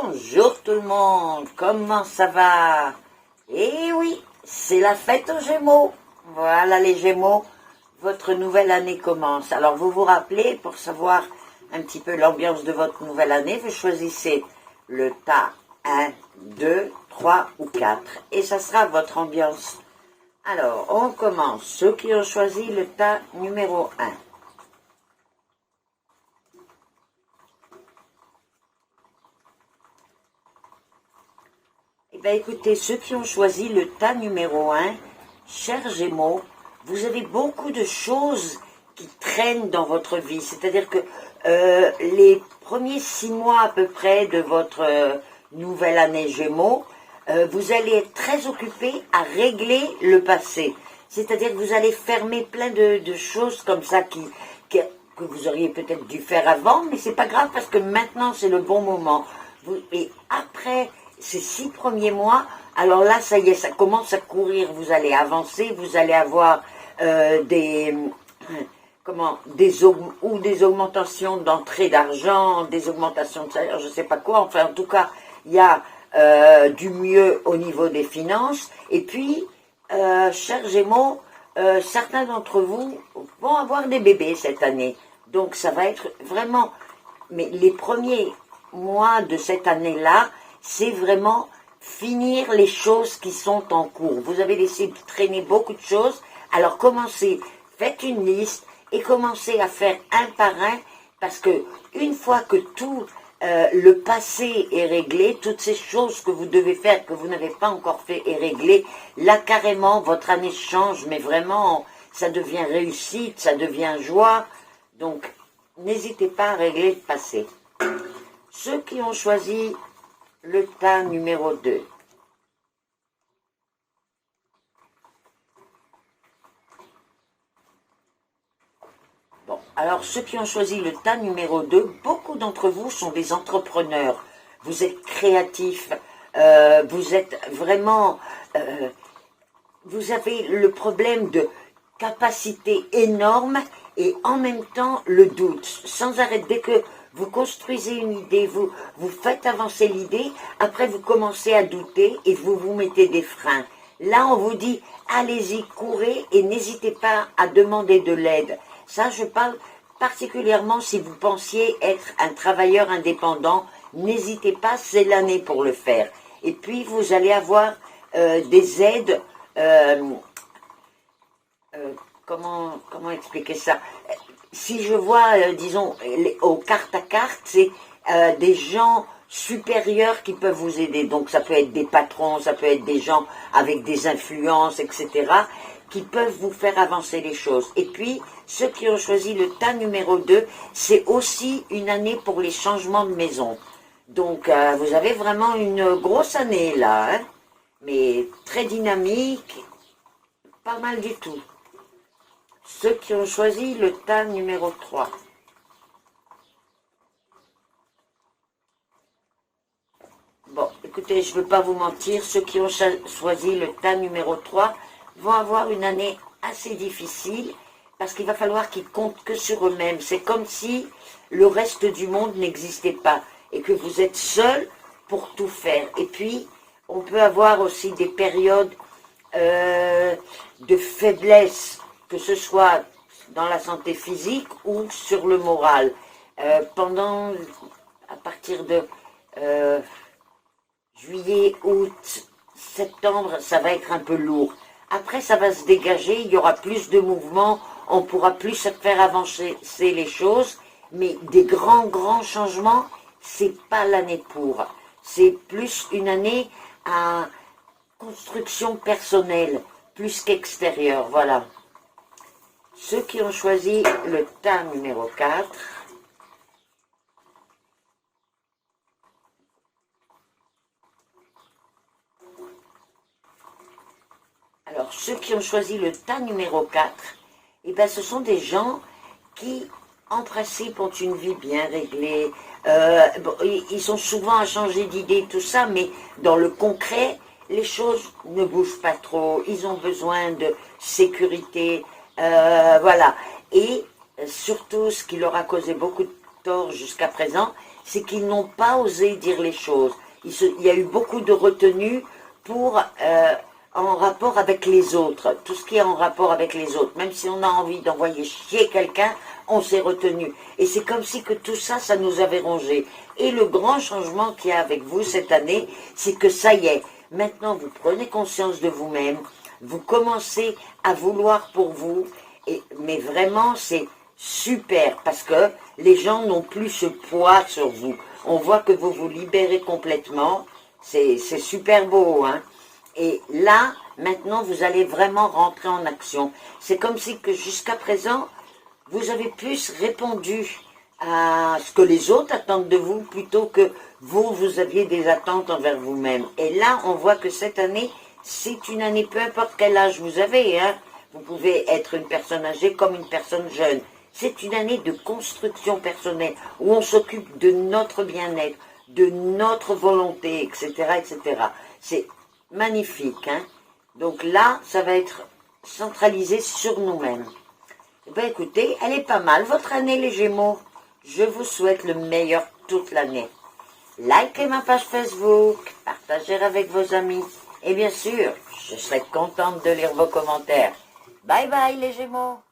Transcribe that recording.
Bonjour tout le monde, comment ça va? Eh oui, c'est la fête aux Gémeaux. Voilà les Gémeaux, votre nouvelle année commence. Alors vous vous rappelez, pour savoir un petit peu l'ambiance de votre nouvelle année, vous choisissez le tas 1, 2, 3 ou 4. Et ça sera votre ambiance. Alors, on commence. Ceux qui ont choisi le tas numéro 1. Eh bien, écoutez, ceux qui ont choisi le tas numéro 1, chers Gémeaux, vous avez beaucoup de choses qui traînent dans votre vie. C'est-à-dire que les premiers 6 mois à peu près de votre nouvelle année Gémeaux, vous allez être très occupés à régler le passé. C'est-à-dire que vous allez fermer plein de choses comme ça que vous auriez peut-être dû faire avant, mais c'est pas grave parce que maintenant c'est le bon moment. Et après ces 6 premiers mois, alors là, ça y est, ça commence à courir, vous allez avancer, vous allez avoir des augmentations d'entrée d'argent, des augmentations de salaire, je ne sais pas quoi, enfin en tout cas, il y a du mieux au niveau des finances, et puis, chers Gémeaux, certains d'entre vous vont avoir des bébés cette année, donc ça va être vraiment, mais les premiers mois de cette année-là, c'est vraiment finir les choses qui sont en cours. Vous avez laissé traîner beaucoup de choses, alors commencez, faites une liste et commencez à faire un par un, parce que une fois que tout le passé est réglé, toutes ces choses que vous devez faire, que vous n'avez pas encore fait, est réglé, là carrément votre année change, mais vraiment ça devient réussite, ça devient joie, donc n'hésitez pas à régler le passé. Ceux qui ont choisi le tas numéro 2. Bon, alors ceux qui ont choisi le tas numéro 2, beaucoup d'entre vous sont des entrepreneurs. Vous êtes créatifs, vous êtes vraiment... vous avez le problème de capacité énorme et en même temps le doute. Sans arrêt, dès que vous construisez une idée, vous faites avancer l'idée, après vous commencez à douter et vous vous mettez des freins. Là, on vous dit, allez-y, courez et n'hésitez pas à demander de l'aide. Ça, je parle particulièrement si vous pensiez être un travailleur indépendant, n'hésitez pas, c'est l'année pour le faire. Et puis, vous allez avoir des aides, comment expliquer ça? Si je vois, disons, aux cartes à cartes, c'est des gens supérieurs qui peuvent vous aider. Donc ça peut être des patrons, ça peut être des gens avec des influences, etc., qui peuvent vous faire avancer les choses. Et puis, ceux qui ont choisi le tas numéro 2, c'est aussi une année pour les changements de maison. Donc, vous avez vraiment une grosse année là, hein, mais très dynamique, pas mal du tout. Ceux qui ont choisi le tas numéro 3. Bon, écoutez, je ne veux pas vous mentir, ceux qui ont choisi le tas numéro 3 vont avoir une année assez difficile parce qu'il va falloir qu'ils comptent que sur eux-mêmes. C'est comme si le reste du monde n'existait pas et que vous êtes seul pour tout faire. Et puis, on peut avoir aussi des périodes de faiblesse, que ce soit dans la santé physique ou sur le moral. À partir de juillet, août, septembre, ça va être un peu lourd. Après, ça va se dégager, il y aura plus de mouvements, on pourra plus faire avancer les choses, mais des grands changements, c'est pas l'année pour. C'est plus une année à construction personnelle, plus qu'extérieure, voilà. Ceux qui ont choisi le tas numéro 4, alors ceux qui ont choisi le tas numéro 4, eh ben, ce sont des gens qui, en principe, ont une vie bien réglée. Bon, ils sont souvent à changer d'idée, tout ça, mais dans le concret, les choses ne bougent pas trop. Ils ont besoin de sécurité, voilà. Et surtout, ce qui leur a causé beaucoup de tort jusqu'à présent, c'est qu'ils n'ont pas osé dire les choses. Il y a eu beaucoup de retenue pour, en rapport avec les autres, tout ce qui est en rapport avec les autres. Même si on a envie d'envoyer chier quelqu'un, on s'est retenu. Et c'est comme si que tout ça, ça nous avait rongé. Et le grand changement qu'il y a avec vous cette année, c'est que ça y est, maintenant vous prenez conscience de vous-même, vous commencez à vouloir pour vous, mais vraiment c'est super, parce que les gens n'ont plus ce poids sur vous. On voit que vous vous libérez complètement, c'est super beau, hein. Et là, maintenant, vous allez vraiment rentrer en action. C'est comme si que jusqu'à présent, vous avez plus répondu à ce que les autres attendent de vous, plutôt que vous aviez des attentes envers vous-même. Et là, on voit que cette année, c'est une année, peu importe quel âge vous avez, hein, vous pouvez être une personne âgée comme une personne jeune. C'est une année de construction personnelle, où on s'occupe de notre bien-être, de notre volonté, etc., etc. C'est magnifique, hein. Donc là, ça va être centralisé sur nous-mêmes. Eh bien, écoutez, elle est pas mal, votre année, les Gémeaux. Je vous souhaite le meilleur toute l'année. Likez ma page Facebook, partagez avec vos amis. Et bien sûr, je serai contente de lire vos commentaires. Bye bye, les Gémeaux.